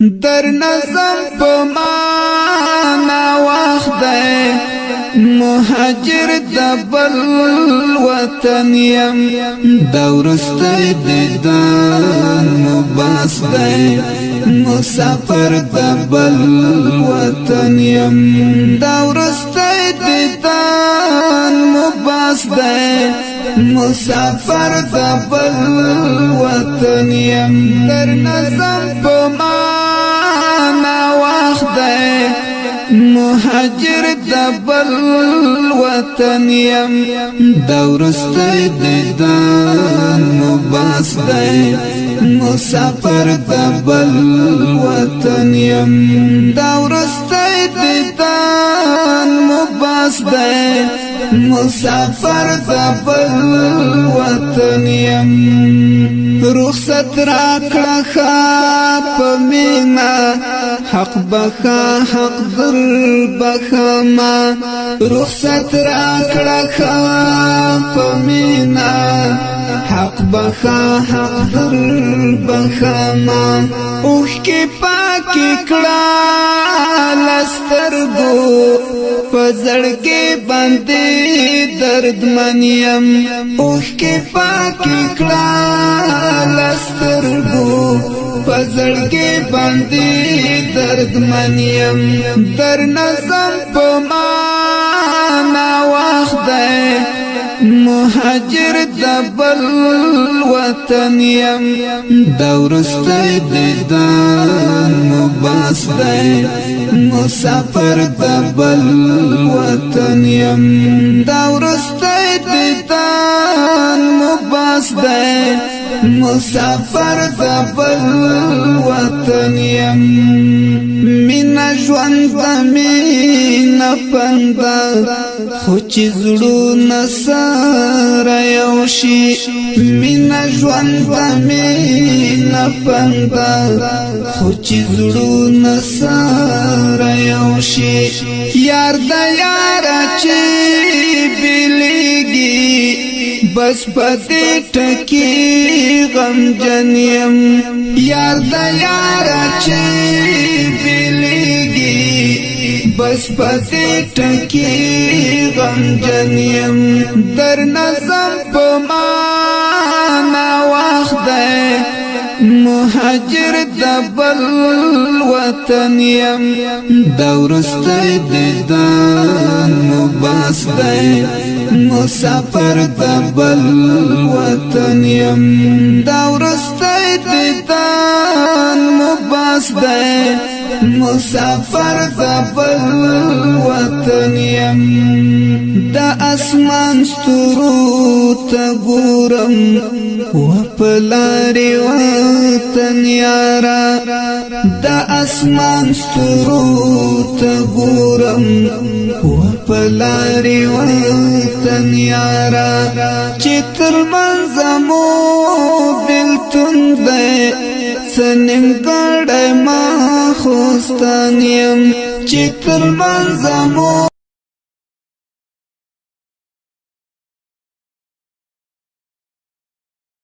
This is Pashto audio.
در نظم په معنا وخت دی مهاجر د بل وطن یم دا ورستی دیدن مباس دی مسافر د بل وطن یم دا ورستی دیدن مباس دی مسافر د بل وطن یم در نظم په معنا وخت دی مهاجر د بل وطن یم دا ورستی دیدن مباس دی مسافر د بل وطن یم دا ورستی دیدن مباس دی مسافر د بل وطن یم رخصت راکړه په مینا حق بخا حق در بخما رخصت راکړه په مینا حق بخا حق در بخما اوخ کې پاکي کړه لسترګو پزړګي باندې درد منیم اوخ کې پاکي کړه لسترګو پزړګي باندې درد منیم در نظم په معنا وخت دی مهاجر د بل وطن یم دا ورستی دیدن مباس دی مسافر د بل وطن یم دا ورستی دیدن مباس دی مسافر د بل وطن یم مینا ژوند د مینا پنده خو چې زړونه سره یو شي مینا ژوند د مینا پنده خو چې زړونه سره یو شي یار د یاره چې بېلېږي بس پدې ټکی غمجن یم یار د یاره چې بېلېږي بس پدې ټکی غمجن یم در نظم په معنا وخت دی مهاجر د بل وطن یم دا ورستی دیدن مباس دی مسافر د بل وطن یم دا ورستی دیدن مباس دی مسافر د بل وطن یم دا اسمان ستورو ته ګورم و په لارې وطن یارا دا اسمان ستورو ته ګورم و په لارې وطن یارا چې تر منځه مو بېلتون دی سننګړی ما خوستان یم چې تر منځه مو